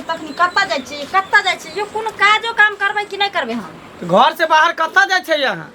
छी तखनी कत्ता जाय छी यो कोनो काजो काम करबै कि नहीं करबै हम घर से बाहर कत्ता जाय छै यहाँ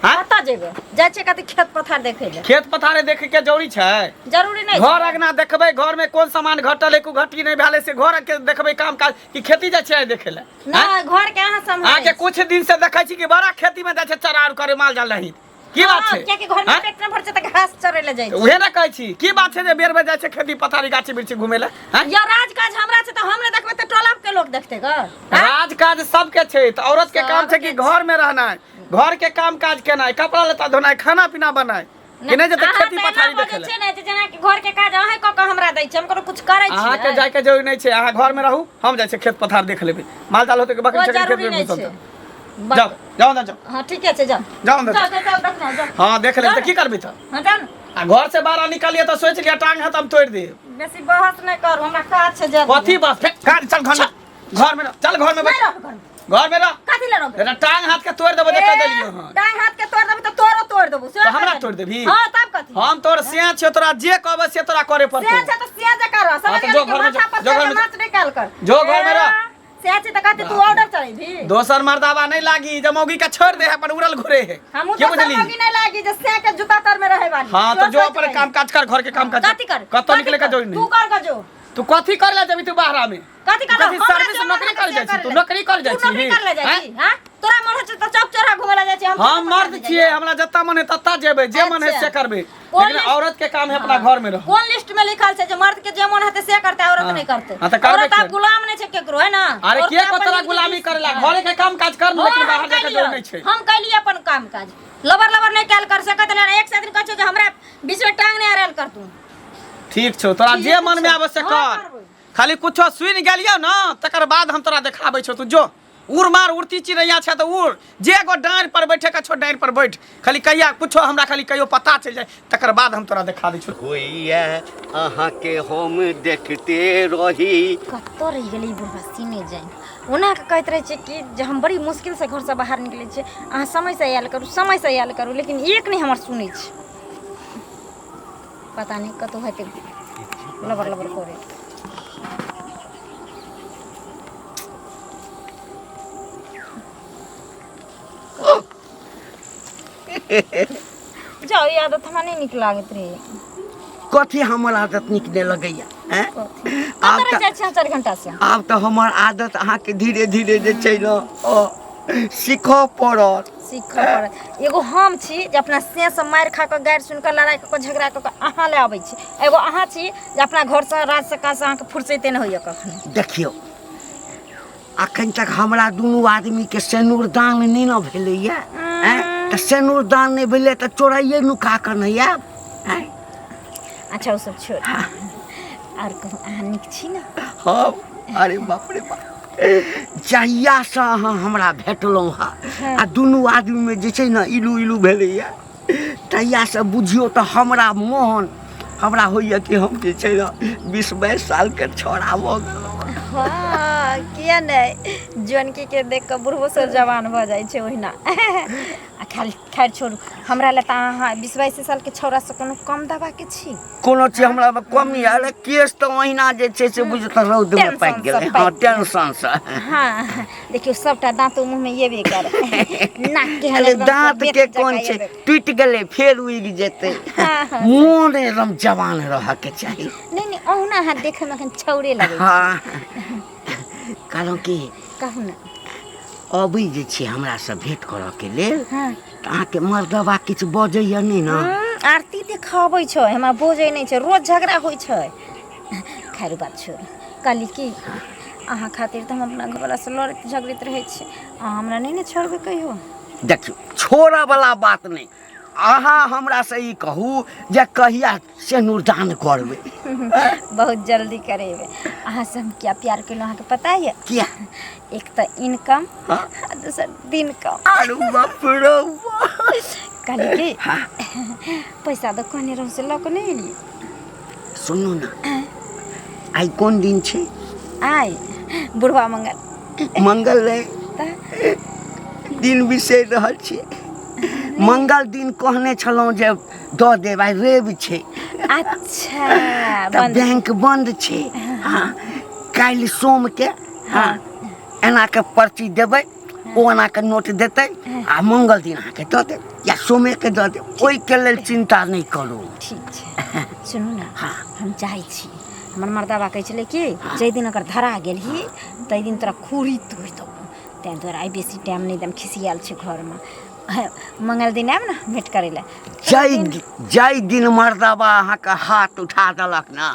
कत्ता जेबै जाय छै कथि खेत पथार देखे ले खेत पथारे देखे के जरूरी छै जरूरी नहीं घर अगना देखबै घर में कोन सामान घटल है को घटी नहीं भेले से घर के देखबै काम काज कि खेती जाय छै देखे ले ना घर के अहाँ संभाल आके कुछ दिन से देखै छी कि बड़ा खेती में जाय छै चरार करे माल जाल रही की बात छै क्या के घर में पेट न भर छै त घास चरे ले जाय छै उहे ना कहै छी की बात छै जे बेर में जाय छै खेती पथारी गाछी बिरछी घुमे ले या राज काज हमरा छै त हमरे देखबै त टोला के लोग देखते ग राज काज सबके छै त औरत के काम छै कि घर में रहना घर के काम काज केना कपड़ा लत्ता धोना खाना पीना बनाए कि नहीं जते खेती पथारी देखे ले छै नै जेना कि घर के काज अहे क हमरा दै छै हम कोनो कुछ करै छी अहाँ के जाय के जरूरी नहीं छै अहाँ घर में रहू हम जाय छै खेत पथार देख लेबै माल जाल होते के बकरी चकरी खेत में घुसत जाओ जाओ ना जाओ हां ठीक है जाओ जाओ अंदर जाओ देखना जाओ हां देख ले त की करबी त हां जाओ आ घर से बाहर निकालिए त सोच लिया टांग हाथ हम तोड़ दे बेसी बहस नहीं कर हमरा काज छै जा कथी बस काट चल घर में चल घर में बैठ घर में रह कथि ले रह तेरा टांग हाथ के तोड़ देबो देख देलियो हां टांग हाथ के तोड़ देबो त तोरो तोड़ देबो तो हमरा तोड़ देबी हां तब कथि हम तोर सिया छ तोरा जे कहबे से तोरा करे पड़तो से त सिया जा कर समझ जो घर में जो घर में नाच निकाल कर जो घर में रह से छ त कहते तू ऑर्डर चढ़ी भी दोसर मर्दावा नहीं लागी जे मौगी का छोड़ दे अपन उड़ल घुरे है हम तो मौगी नहीं लागी जे से के जूता तर में रहे वाली हां तो जो अपन काम काज कर घर के काम काज कथि कर कतो निकले का जोई नहीं तू कर जो तू कथी कर ले जबी तू बाहरा में कथि कर सर्विस नौकरी कर जाय छी तू नौकरी कर जाय छी नौकरी कर ले जाय छी हां तोरा मन है त चौक चौरा घुमे ले जाय छी हम मर्द छिए हमरा जत्ता मन है तत्ता जेबे जे मन है से करबे लेकिन औरत के काम है अपना घर में रहो कौन लिस्ट में लिखल छै जे मर्द के जे मन है से करते औरत नहीं करते औरत आप गुलाम नहीं छै केकरो है ना अरे के को तोरा गुलामी करेला घरे के काम काज कर लेकिन बाहर जाके जो नहीं छै हम कैली अपन काम काज लबर लबर नहीं कैल कर सकत ना एक से दिन कहछो जे हमरा बीच में टांग नहीं अरेल कर तू ठीक छौ तोरा जे मन में आवे से कर खाली कुछो सुन गेलियो ना तकर बाद हम तोरा देखाबै छौ तू जो उड़ मार उड़ती चिड़ैया छ त उड़ जे गो डांर पर बैठे का छो डांर पर बैठ खाली कहिया कुछो हमरा खाली कहियो पता चल जाए तकर बाद हम तोरा दिखा दै छौ होइया अहाँ के हम देखते रही कत्तो रह गेली बुढ़वा सीने जाए ओना के कहत रहे छै कि जे हम बड़ी मुश्किल से घर से बाहर निकले छै अहाँ समय से आयल करू लेकिन एक नहीं हमर सुनै छै पता नहीं कतो हेते लबर लबर करे जाओ ये आदत हमरा नहीं निक लागत रे कथी हमर आदत निकले लगैया हैं अब तो 4 घंटा से अब तो हमर आदत अहाँ के धीरे धीरे जे छै न सीखो पड़त एगो हम छी जे अपना से सब मार खा के गाड़ सुन के लड़ाई के झगड़ा के अहाँ ले आबै छी एगो अहाँ छी जे अपना घर से रात से काज अहाँ के फुर्सते न होइया कखन देखियो अखन तक हमरा दुनू आदमी के सेनुर दान नहीं न भेलैया त सेनुर दान नहीं भेले त चोराइए नुका के नहीं आब अच्छा वो सब छोड़ और कहूँ अहाँ निक छी न हां अरे बाप रे बाप जहिया से अहाँ हमरा भेटलहुँ आ दुनू आदमी में जे छै न इलू इलू भेलैया तहिया से बुझियो त हमरा मोहन हमरा होइया कि हम जे छै न 20-22 साल के छोड़ा भ गेलहुँ हाँ किया नहीं जनकी के देख के बुढ़बो से जवान भ जाय छै ओहिना आ खाली खैर छोड़ू हमरा ले त अहाँ 20-22 साल के छौरा से कोनो कम दबा के छी कोनो चीज हमरा में कमी अरे केस तो ओहिना जे छै से बुझ त रौद में पाक गेलै हां टेंशन से हां देखियो सबटा दांत मुंह में येबे कर नाक के अरे दांत के कोन छै टूट गेलै फेर उग जेतै मोन एकदम जवान रह के चाहिए नहीं ओहुना हाथ देखे में छौरे लगे हां कहलहुँ कि कहू ना अबै जे छी हमरा से भेंट करऽ के लेल त अहाँ के मर्दवा किछ बजैया नहीं न आरती देखाबै छै हमरा बोझै नहीं छै रोज झगड़ा होय छै खैर बात छोड़ कली की अहाँ खातिर त हम अपना घरवाला से लड़त झगड़त रहै छी अहाँ हमरा नहीं न छोड़बे कहियो देखियो छोड़ा वाला बात नहीं अहाँ हमरा से ई कहू जे कहिया सेनुरदान करबे बहुत जल्दी करेबे अहाँ से हम क्या प्यार केलहुँ अहाँ के पता है क्या एक तो इनकम दूसरा दिन कम अरे बाप रे कल के पैसा तो कहने रहूँ से लक नहीं लिए सुनो ना आई कौन दिन छे आई बुढ़वा मंगल रे दिन बिसरि रहल छी मंगल दिन कहने छलौं जे द देब आई रेव छे अच्छा बैंक बंद छे हाँ काल्हि सोम के हाँ एना के पर्ची देबै ओ एना के नोट देतै आ मंगल दिन अहाँके दऽ देब या सोमे के दऽ देब ओहिके लेल चिंता नहि करू ठीक छै सुनू ने हाँ। हम जाइ छी हमर मर्दाबा कहै छलै कि जाहि दिन अगर धरा गेलही ताहि दिन तोरा खूरी तोड़ि देबौ ताहि दुआरे आइ बेसी टाइम नहि देम खिसियाल छै घरमे मंगल दिन आयब ने भेँट करै लए जाहि दिन मर्दाबा अहाँके हाथ उठा देलक ने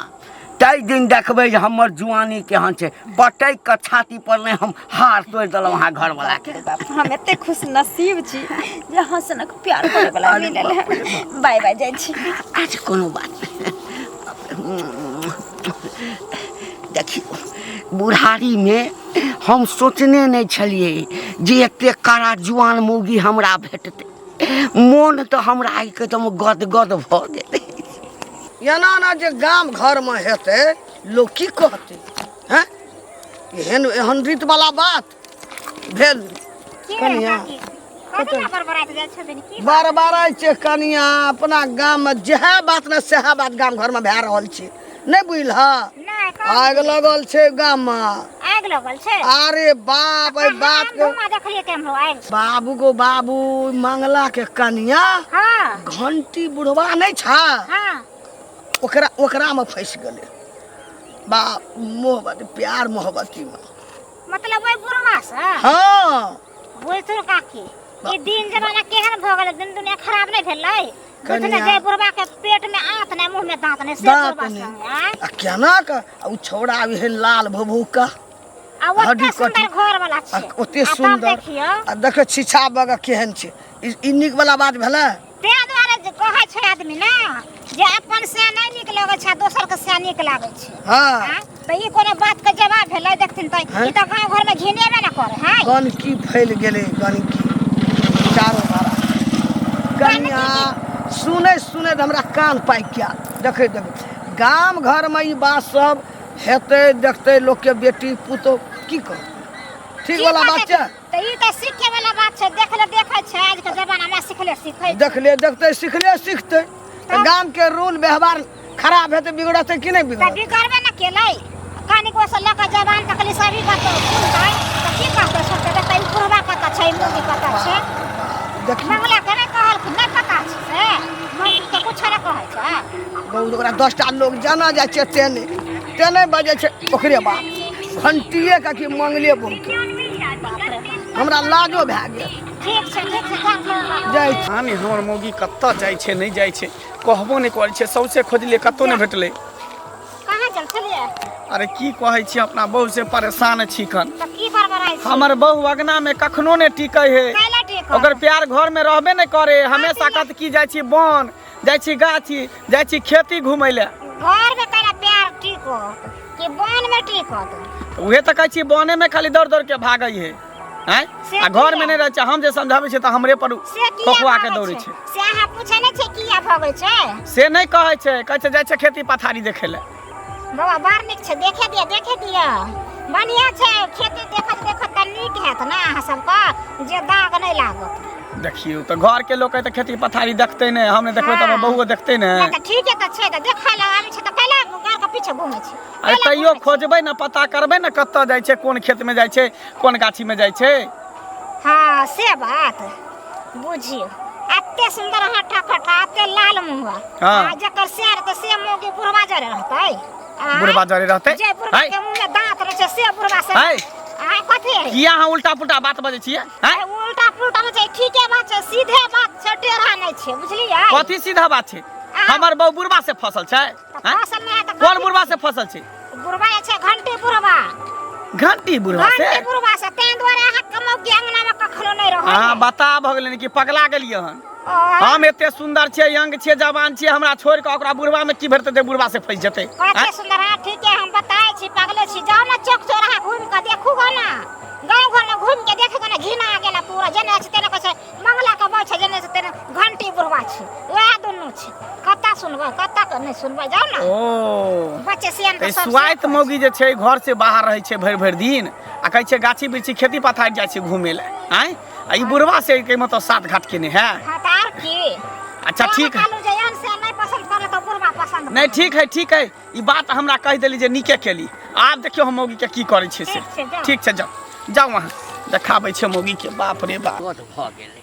ताहि दिन देखबै जे हमर जुआनी केहन छै पटैक के छाती पर नहि हम हार तोड़ि देलहुँ अहाँ घरवला के हम एते खुश नसीब छी जे अहाँ सनक प्यार करे वाला मिलल है बाय बाय जाइ छी आज कोनो बात नहीं देखियो बुढ़ारीमे हम सोचने नहीं छलिए जे एते कारा जुआन मौगी हमरा भेटतै मोन तऽ हमरा एकदम गदगद भऽ गेलै एना ना जे गाम घर में हेतै लोग की कहतै हैं एहन एहन रीत वाला बात भेल कनिया बार बार छै कनिया अपना गाम में जह बात न सह बात गाम घर में भए रहल छै नहीं बुझल आग लगल छै गाम में आग लगल छै अरे बाप ए बात के देखलिए कैमरो आग बाबू गो बाबू मंगला के कनिया हां घंटी बुढ़वा नहीं छा हां ओकरा में फंस गए बाप मोहब्बत प्यार मोहब्बती में मतलब वही बुढ़वा से हाँ बोल तो काकी ये दिन जमाना केहन भ गेल दिन दुनिया खराब नहीं भेलै कनिया। जे बुढ़वा के पेट में आंत नहीं मुंह में दांत नहीं से दांत बुढ़वा नहीं। से आ केना का उ छौड़ा अभी लाल भभूका आ वो हड्डी सुंदर कटी। घर वाला आ छै ओते तब सुंदर देखियो आ देख छिछा बग केहन छै ई नीक वाला बात भेलै ते द्वारे जे कहै छै आदमी ना जे अपन से नहीं निक लगै छै दोसर के से निक लागै छै हाँ हां त ई कोनो बात के जवाब भेलै देखथिन त ई त गांव घर में घिनेबे ना करे है गनकी फैल गेलै गनकी चारो बारा कनिया सुनै सुनै हमरा कान पाकि गया देखै देखै गाम घर में ई बात सब हेतै देखतै लोग के बेटी पुतौ की कह ठीक वाला बात छै त ई त सीखे वाला बात छै देखले देखै छै आज के जमाना में सिखले सिखै देखले देखते सिखले सीखते तो गाम के रूल व्यवहार खराब हेतै बिगड़तै कि नहीं त बिगड़तै बिगड़बे ना केलै कानी को से लेकर जवान तकली सभी बात सुनतै त की कहतै सुनतै देखै बुढ़वा कता छै मुंडी कता छै देखी मंगला के नहीं कहल कि नहीं पता छै से मंगली तो कुछ नहीं कहै छै बहुत ओकरा 10 टा लोग जाना जाइ छै तेने बजे छै ओकरे बात घंटिए का कि मंगले बोलके हमरा लाजो भए गेल ठीक छै जाइ छी। हानि हमर मौगी कतऽ जाइ छै नहीं जाइ छै कहबो नहीं करै छै सौसे खोजलिए कतौ नहीं भेटलै कहां चल चलिए अरे की कहै छी अपना बहू से परेशान छी खन त की बरबराई छै हमर बहू अगना में कखनो नहीं टिकै है कैला ठीक ओकर प्यार घर में रहबे नहीं करे हमेशा कहत की जाइ छी बन जाइ छी गाछी जाइ छी खेती घुमै ले घर में कैला प्यार ठीक हो कि वन में ठीक हो तो उहे तऽ कहै छी बने में खाली दौड़ दौड़ के भागै है हैं से आ घर में किया? नहीं रहे छै हम जे समझाबै छै तऽ हमरे पर से किया खोखुआ के भागै दौड़ै छै? छै से अहाँ पूछे नहीं छै किया भागै छै से नहीं कहै छै कहै छै जाइ छै खेती पथारी देखे ले बाबा बार निक छै देखे दिया बढ़िया छै खेती देखत देखत त नीक हैत ना अहाँ सबका जे दाग नहीं लागत देखियो तो घर के लोग तो खेती पथारी देखते ने हमने देखबे तो हाँ। बहुओ देखते ने ना त ठीक है त छै त देखा ला आबै छै त कैला घर के पीछे घूमै छै अरे तैयो खोजबै ना पता करबै ना कतऽ जाइ छै कोन खेत में जाइ छै कोन गाछी में जाइ छै हां से बात बुझियो एते सुंदर हट्ठा कट्ठा एते लाल मुंह हाँ। आ जकर शेर त से मोगे बुढ़वा जरे रहतै बुढ़वा जरे रहतै जे बुढ़वा है के मुंह में दांत रहे छै से बुढ़वा से है आ कथी है किया अहाँ उल्टा पुल्टा बात बजै छियै हैं उल्टा पुल्टा में छै ठीके बात छै सीधे बात छै टेढ़ा नहीं छै बुझलियै कथी सीधा बात छै हमर बहू बुढ़वा से फसल छै हैं फसल में है त कोन बुढ़वा से फसल छै बुढ़वा छै घंटी बुढ़वा घंटी बुढ़वा से घंटी बुढ़वा से तें द्वारे अहाँ कमौ के अंगना में कखनो नहीं रहै अहाँ बता भ गेलै कि पगला गेलियै हन हम एते सुंदर छियै यंग छियै जवान छियै हमरा छोड़ के ओकरा बुढ़वा में की भेटतै बुढ़वा से फंस जेतै कते सुंदर है ठीक है हम बताए छी पगले छी जाओ ना चौक चौराहा घूम के देखू गो ना गांव घर में घूम के देखू गो ना घिना गेला पूरा जने छै तेने कहै मंगला के बाय छै जने छै तेने घंटी बुढ़वा छै वह दुनू छै कत्ता सुनबै कत्ता के नहीं सुनबै जाओ ना ओ बच्चे सियान के सब स्वायत्त मौगी जे छै घर से बाहर रहै छै भरि भरि दिन आ कहै छै गाछी बिरछी खेती पथारी जाइ छै घूमे ले आय आ ई बुढ़वा से के मतलब सात घाट केने है हां तार की अच्छा ठीक है कालू जयन से नहीं पसंद करे तो बुढ़वा पसंद नहीं ठीक है ई बात हमरा कह देली जे नीके केली आब देखियो हम मौगी के की करै छै से ठीक छै, जाउ। ठीक छै जाओ जाओ वहाँ देखाबै छै मौगी के बाप रे बाप बहुत भ गेलै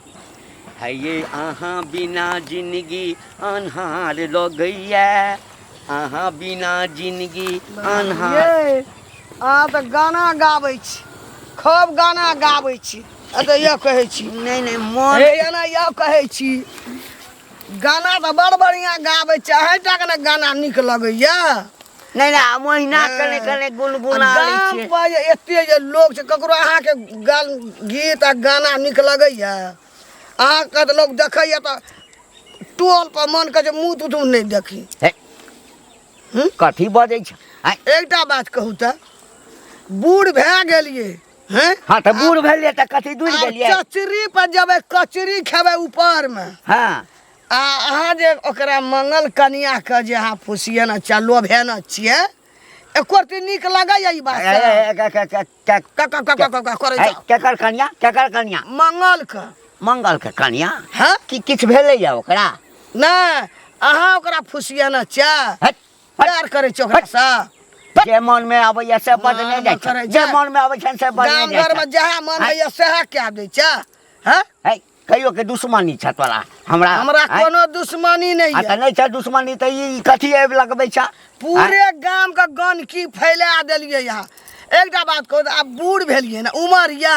है ये अहाँ बिना जिंदगी अन्हार लगैया अहाँ बिना जिंदगी अन्हार ये अहाँ तऽ गाना गाबै छी खूब गाना गाबै छी तऽ यह कहै छी नहीं नहीं मन हे एना यह कहै छी गाना तऽ बड़ बढ़िआँ गाबै छी अहींटा के ने गाना नीक लगैया नहीं नहीं महीना कने कने गुनगुना लै गाम छियै पर जे एते जे लोग छै ककरो अहाँके गीत आ गाना नीक लगैया अहाँके तऽ लोग देखैया तऽ टोल पर मन के जे मुँह तुतू नहि देखी हे, कथी बजै छ आइ, एकटा बात कहू तऽ बूढ़ भए गेलियै हैं हाँ तऽ बूढ़ भेलियै तऽ कथी दूर आब गेलियै चचरी पर जेबै कचरी खेबै ऊपर में हाँ आ अहाँ जे ओकरा मंगल कनिया के जे अहाँ फुसिए न चलो भेन छियै एको रती नीक लगैया ई बात करै छ केकर कनिया मंगल के मंगल के कनिया हाँ कि किछु भेलैया ओकरा नहीं अहाँ ओकरा फुसिए न छियै हट, हट, प्यार करै छ ओकरा से जे मन में आबैया से बद हाँ, नहीं जाइ करै छै छै। जे मन में आबै छै से बद गाम नहीं घर में जहाँ मन होइया सएह कए दै छै हैं है कहियो के दुश्मनी छ तोरा हमरा हमरा हैं? कोनो दुश्मनी नहीं आ है तऽ नहीं छै दुश्मनी तऽ ई कथी आबि लगबै छ पूरे गाम के गंदगी फैला देलियै यहाँ एकटा बात कहू आब बूढ़ भेलियै ना उमर या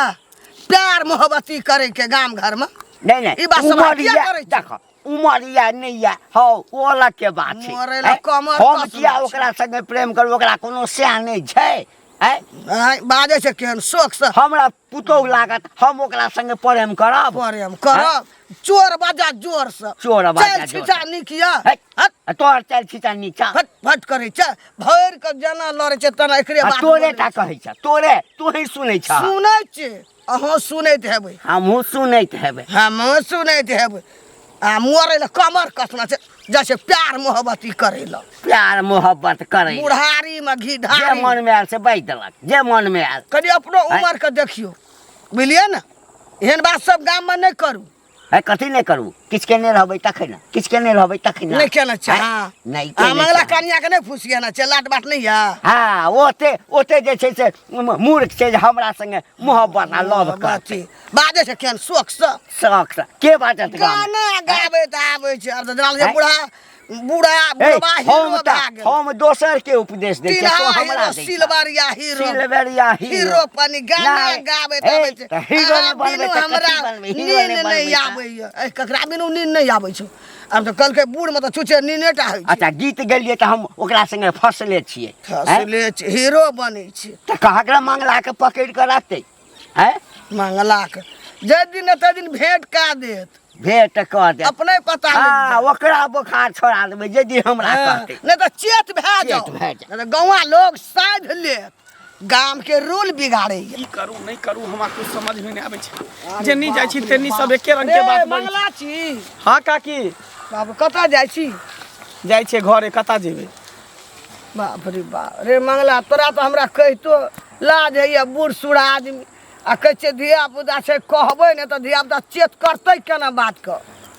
प्यार मोहब्बती करे के गाम घर में नहीं नहीं ई बात सब उमर किया या करै छै? देखो उमर या नहीं या हो ओ अलग के बात छै मरे ला हैं? कमर हम कसना किया छै। ओकरा संगे प्रेम करू ओकरा कोनो स्याह नहीं छै हैं? बाजे छै केहन शौक से हमरा पुतौह लागत हम ओकरा संगे प्रेम करब प्रेम करब चोर बजा जोर से चोर बजा चल जोर छिछा से। निकिया हट, हट तोहर चाल छिचा नीचा फट फट करे छै भैर के जना लड़े छै तना एकरे बात तोरे टा कहै छ तोरे तू ही सुनै छ सुनै छै अहाँ सुनैत हेबै हमहूँ सुनैत हेबै हम सुनैत हेबै आ मोरे ला कमर कसना छै जैसे प्यार मोहब्बती करे ला प्यार मोहब्बत करे बुढ़ारी में घी जे ढारी मन में आयल से बाजि देलक जे मन में आयल कभी अपनो उम्र के देखियो बुझलिए ना एहन बात सब गाम में नहीं करू है कथी नहीं करू किछु केने रहबै तखन किछु केने रहबै तखन नहीं केना छै हैं? हाँ नहीं आ केने मंगला छै। कन्या के नहीं फुसिया ना छै लाट बाट नहीं है हाँ ओते ओते जे छै से मूर्ख छै जे हमरा संगे मोहब्बत आ लव करतै बाजे छै केहन शौक से शौक से के बाजत गाम गाना गाबै त आबै छै अब त जे हैं? बूढ़ा हे, बुढ़वा हीरो हम भए गेल हम दोसर के उपदेश दै छियै तो तिलहा हमरा हीरो दै छह। सिल्वरिया हीरो सिल्वरिया हीरो पनी गाना नहीं, गाबै हे, आबै छै तऽ हीरो अहाँ नहि बनबै बिनु तऽ हमरा कथी बनबै? हीरो नींद नहि नहीं बनबै तऽ? आबैया ए ककरा बिनु नींद नहीं आबै छै अब तो कल के बूढ़ में तो छुछे नींदे टा होइ छै अच्छा गीत गेलियै तऽ हम ओकरा संगे फसले छियै हैं? फसले छै हीरो बनै छै तऽ ककरा मंगला के पकड़ि कऽ रखतै हैं मंगला के जे दिन एते दिन भेंट का देत भेंट कऽ दे अपने पता हाँ नहीं ओकरा बोखार छोड़ा देबै यदि हमरा कहतै नहीं तो चेत भए जाओ चेत भए जाओ। नहीं तो गौवा लोग साध लेत गाम के रूल बिगाड़े की करू नहीं करू हमरा कुछ समझ में नहीं आबै छै जे नहीं जाइ छी तेनी सब एके रंग के बात बजै छै। मंगला छी हाँ काकी बाबू कतऽ जाइ छी जाइ छै घरे कतऽ जेबै बाप रे बाप रे मंगला तोरा तो हमरा कहितो लाज है बूढ़ सूढ़ आदमी आ कहै छै धिया पुता छै कहबै ने तऽ धिया पुता चेत करतै केना बात के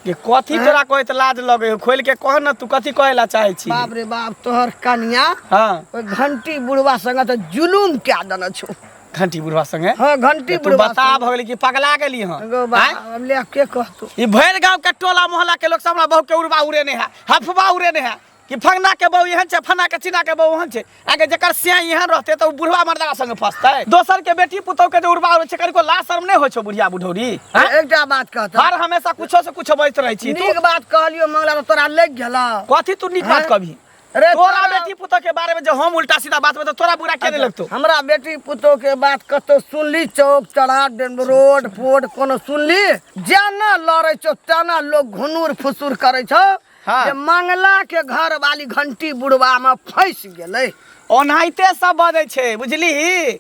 कि कथी तोरा कहै त लाज लगे हो खोल के कह न तू कथी कहै ला चाहै छी बाप रे बाप तोहर कनिया हाँ ओइ घंटी बुढ़वा संगे तो जुलूम क्या देने छौ घंटी बुढ़वा संगे हाँ घंटी तू बुढ़वा बता भ गेली कि पगला गेली हँ एगो आँय? अब ले के कहतौ ई भरि गांव के टोला मोहल्ला के लोग सब हमरा बहु के उड़वा उड़े नहीं है हफवा उड़े नहीं है कि फगना के बहु एहन छै फना के चिना के बहु एहन छै आगे जकर सिया एहन रहते तो बुढ़वा मर्दा संगे फंसतै दोसर के बेटी पुतौ के जे उड़वा उड़े छै कनिको लाज शर्म नहीं होइ छौ बुढ़िया बुढ़ौरी हैं? एकटा बात कहतौ हर हमेशा कुछो से कुछो बजत रहै छी तू नीक बात कहलियो मंगला तो तोरा लग गेला कथी तू नीक बात हैं? कभी अरे तोरा बेटी पुतौ के बारे में जो हम उल्टा सीधा बात बता तोरा बुरा केने लगतौ हमरा बेटी पुतोह के बात कतौ सुनली चौक चढ़ा रोड फोड कोनो सुनली जेना लड़ै छौ तेना लोग घुनुर फुसुर करै छौ हाँ। जे मंगला के घर वाली घंटी बुढ़वा में फंस गेलै ओनाहिते सब बजै छै बुझली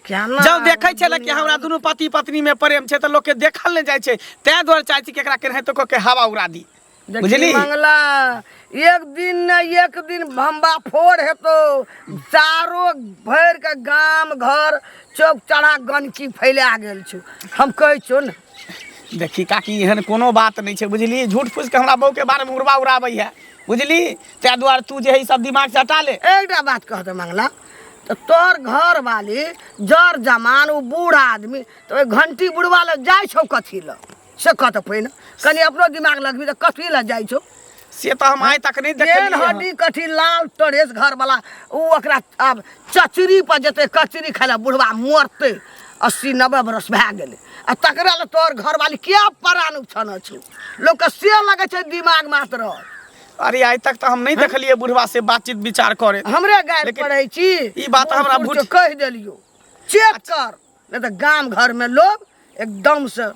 केना जब देखै छै कि हमरा दुनू पति पत्नी में प्रेम छै त लोग के देखल नहीं जाइ छै तै दुआरे चाहै छी केकरा केनाहितो क के हवा उड़ा दी देखी बुझली मंगला एक दिन न एक दिन भंबा फोड़ हेतो चारो भर के गाम घर चौक चढ़ा गंदगी फैला गेल छौ हम कहै छौ न देखी काकी एहन कोनो बात नहीं छै बुझली झूठ फूस के हमरा बहू के बारे में उड़वा उड़ाबै है बुझली तै दुआरे तू जे है ई सब दिमाग से हटा ले एकटा बात कहते मंगला तो तोर घर वाली जर जमान वो बूढ़ आदमी तो ओइ घंटी बुढ़वा लग जाय छौ कथी ल से कत पहिने कनी अपनो दिमाग लगबी तो कथी ल जाय छौ से तो हम आइ तक नहीं जेन देखलिए हड्डी कथी लाल टरेस घर वाला उ ओकरा अब चचरी पर जते कचरी खाला बुढ़वा मरते 80-90 बरस भए गेलै आ तकरा ल तोर घर वाली क्या परान छन छु लोग के से लगे छै दिमाग मात्र अरे आज तक तो हम नहीं देखलिए बुढ़वा से बातचीत विचार करे हमरे गाय लेकिन पढ़ै छी ई बात हमरा बुढ़ बुझ- कह देलियो चेक कर नहीं तो गांव घर में लोग एकदम से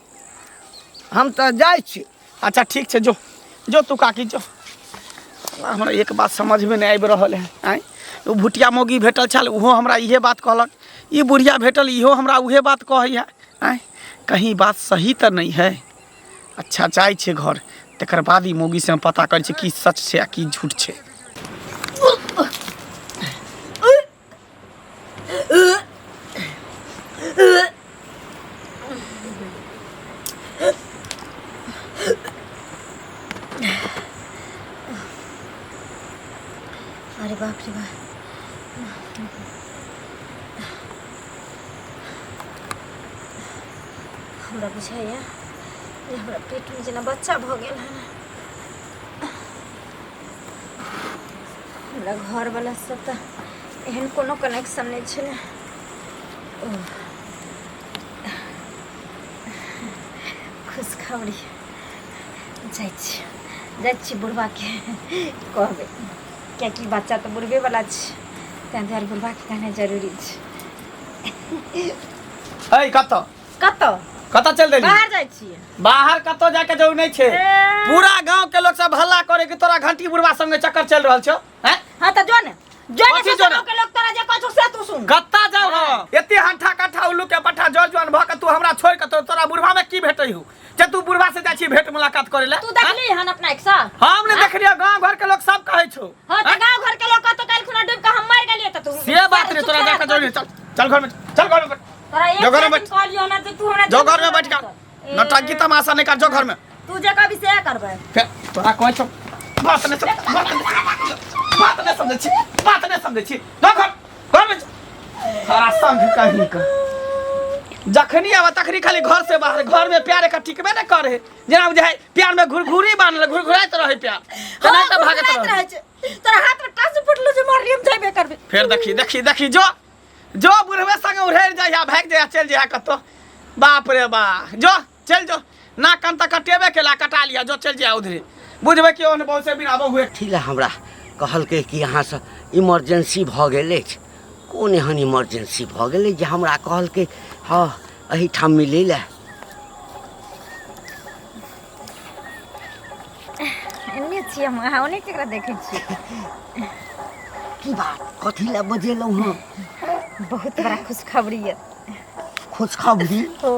हम तो जाय छी अच्छा ठीक है जो जो तू काकी जो हमरा एक बात समझ में नहीं आबि रहल है आय वो भुटिया मोगी भेटल छल उहो हमरा इहे बात कहलक ई बुढ़िया भेटल इहो हमरा उहे बात कहैया आय कहीं बात सही तो नहीं है अच्छा जाइ छे घर तकर बाद ई मोगी से हम पता करै छी की सच छै आ की झूठ छै अरे बाप रे बाप हमरा बुझाइए जे हमरा पेट में जेना बच्चा भ गेल है हमरा घर वाला सब तो एहन कोनो कनेक्शन नहीं छले खुशखबरी जाइ छी बुढ़वा के कहबे कियाकि बच्चा तो बुढ़बे वाला छै तें दुआरे बुढ़वा के कहना जरूरी छै ऐ कत कत चल देली बाहर जाइ छियै बाहर कतो जाके जाऊ नहीं छे पूरा गांव के लोग सब हल्ला करे कि तोरा घंटी बुढ़वा संगे चक्कर चल रहल छौ हैं हां त जो ने कथी जो ने? के लोग तोरा जे कहछौ से तू सुन कत्ता जाऊ हो एते हंठा कट्ठा उल्लू के पट्ठा जर जवान भ के तू हमरा छोड़ के तोरा बुढ़वा में की भेटै हु जे तू बुढ़वा से जाइ छी भेंट मुलाकात करे ले तू देखली हन अपना एक सा हम ने देखलियो गांव घर के लोग सब कहै छौ हां त गांव घर के लोग कहतो काल खुना डूब के हम मर गेलिए त तू से बात रे तोरा जाके जरूरी चल घर में चल घर में तोरा एक जो घर में दिन कहलियो ना जे तू हमरा जो घर में बैठ के नौटंकी तमाशा नहीं कर जो घर में तू जे कभी से करबे फिर तोरा कहै छौ बात नहीं समझै छी घर में सारा संग कहीं का जखनी आवा तखनी खाली घर से बाहर घर में प्यार का टिकबे न करे जेना बुझाय प्यार में घुरघुरी बांधल घुरघुराइत रहे प्यार तना त भागत रहे तोरा हाथ में टास फुटलो जे मारियम जाबे करबे फिर देखी जो बुढ़वे संग उड़ेर जाया भाग जाया चल जाया कतो बाप रे बा जो चल जो ना कन तक कटेबे केला कटा लिया जो चल जाया उधरे बुझबे कि ओने बहुत से बिना हुए ठीक हमरा कहलकै कि यहाँ से इमरजेंसी भ गेलै कोन एहन इमरजेंसी भ गेलै जे हमरा कहलकै हाँ एहिठाम मिलै लए एन्ने छियै हम अहाँ ओने केकरा देखै छियै की बात कथी लए बजेलहुँ हँ बहुत बड़ा खुशखबरी है खुशखबरी हो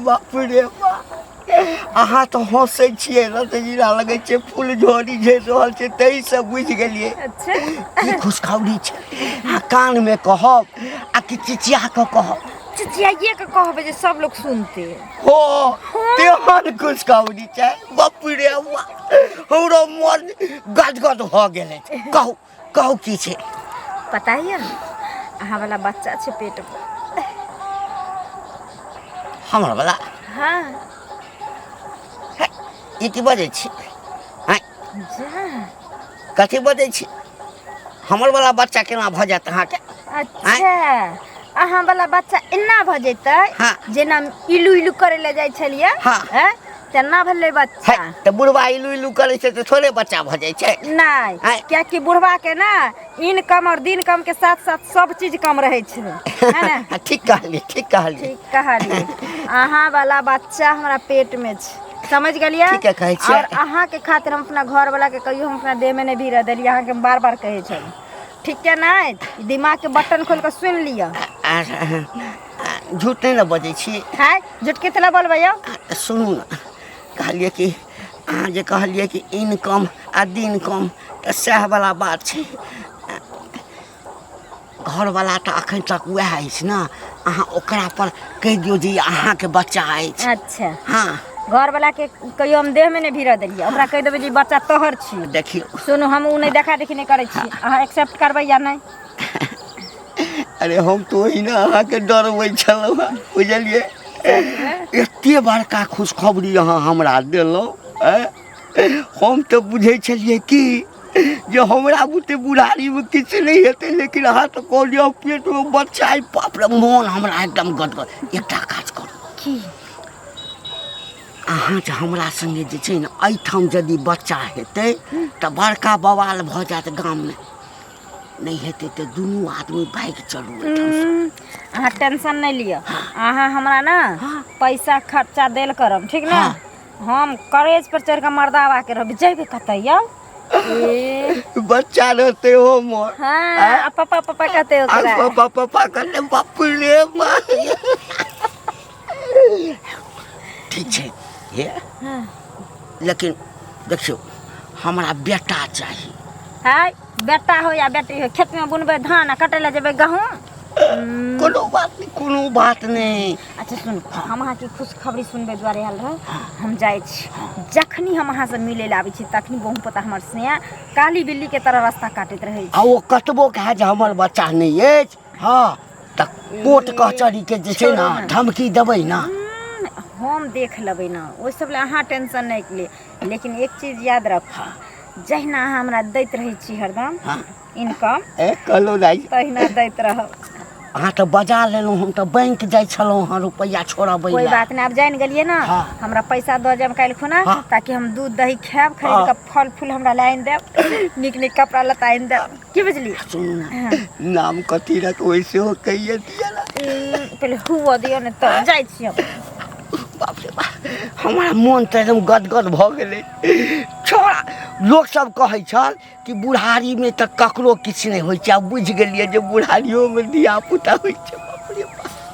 बाप रे बाप अहाँ तो हंसै छियै न तऽ जीरा लगै छै फूल झड़ी झड़ि रहल छै तही से बुझि गेलियै अच्छा की खुशखबरी छै आ कान में कहब आ कि चिचिया कऽ कहब चिचियाइए के कहबे जे सब लोग सुनते हो तेहन खुशखबरी छै बाप रे बाप हमरा मन गदगद भ गेलै कहू की छै पता है अहाँ वाला बच्चा छै पेट में हमर वाला हाँ ई की बजै छी हैं जा कथी बजै छी हमर वाला बच्चा केना भऽ जायत अहाँके अच्छा अहाँ वाला बच्चा एना भ जेतै हाँ। जेना इलू इलू करे ले जाय छलिए हाँ। हैं तेना भले बच्चा है तऽ बुढ़वा इलू इलू करै छै तऽ थोड़े बच्चा भऽ जाइ छै नहीं हाँ। क्या कि बुढ़वा के ना इनकम और दिन कम के साथ साथ सब चीज कम रहे छै है ना ठीक कहलियै ठीक कहलिए अहाँ वाला बच्चा हमरा पेट में छै समझ गेलिए ठीक है, कहै छियै। और अहाँ के खातिर हम अपना घर वाला के कहियो हम अपना देह में नहीं भीड़ देलिए अहाँ के बार बार कहे छै ठीक है ना दिमाग के बटन खोल के सुन लिया झूठ नहीं न बजै छी है झूठ कितना बोलबै यौ सुनू न कहलिए कि अहाँ जे कहलिए कि इनकम आ दिन कम तऽ सएह वाला बात छै घरवाला तऽ अखन तक वएह अछि ने अहाँ ओकरा पर कहि दियौ जे अहाँके बच्चा अछि अच्छा हाँ घर वाला के कहियो हम देह में नहीं भीड़ देलिए ओकरा कह देबै जे बच्चा तोहर छी देखियौ सुनू हम उ नहीं देखा देखी नहीं करे छी अहाँ एक्सेप्ट करबै या नहीं अरे हम तो ओहिना अहाँके डरबै छलहुँ हेँ, बुझलिए। एते बड़का खुशखबरी अहाँ हमरा देलहुँ, हम तो बुझै छलिए कि जे हमरा बुते बुढ़ारीमे किछु नहीं हेतै, लेकिन अहाँ तो कहलिए पेटमे बच्चा है। बाप रे, मोन हमरा एकदम गदगद। एकटा काज करू की अहाँ जे हमरा संगे जे छै ने, एहिठाम यदि बच्चा हेतै तऽ बड़का बवाल भऽ जायत गाममे। नहीं हेतै तऽ दुनू आदमी भागि चलू एहिठामसँ। अहाँ टेंशन नहीं लियो। अहाँ हमरा ना पैसा खर्चा देल करम, ठीक ना। हम करेज पर चढ़ के मर्दावा के रहब। जेबे कतै यौ? बच्चा रहते हो मोर। हाँ, पापा पापा कहते हो ओकरा। पापा पापा कहते बाप रे बाप। ठीक छै ये, लेकिन देखियो हमरा बेटा चाहिए। हाय, बेटा हो या बेटी हो, खेत में बुनबे धान आ कटे ला जेबे गहूँ। कोनो बात नहीं। अच्छा सुन, हम अहाँ की खुशखबरी सुनबे दुआरे आयल रह। हम जाइ छी, जखनी हम अहाँ से मिले ला आबै छी तखनी बहु पता हमर स्नेह काली बिल्ली के तरह रास्ता काटैत रहै छै। आ ओ कतबो कहे जे हमर बच्चा नहीं अछि, हाँ तऽ कोर्ट कचहरी के जे छै ना धमकी देबै ना। हम देख लेबै ना, ओहि सब ले अहाँ टेंशन नहीं ले। लेकिन एक चीज याद रख, जहिना अहाँ हमरा दैत रहै छी हरदम इनकम, कहलो नहीं तहिना दैत रहब। अहाँ तो बजा लेलहुँ, हम तो बैंक जाइ छलहुँ हँ रुपैया छोड़बै। कोई बात नहीं, आप जान गेलिए ना। हमरा पैसा दो जब काल्हि खुना, ताकि हम दूध दही खाएब, खरीद के फल फूल हमरा लाइन देब, निक निक कपड़ा लत्ता आइन देब। की बुझली? सुनू ना, नाम कथी रख वैसे हो कहिए दिया ना। पहले हुआ दियो ने तब जाइ छी हम। बाप रे बाप, हमारा मन तो एकदम गदगद भऽ गेलै। छोड़ा, लोक सब कहै छल कि बुढ़ारी में तो ककरो किछु नहीं होइ छै। आब बुझि गेलिए जे बुढ़ारियों में धिया पुता होइ छै।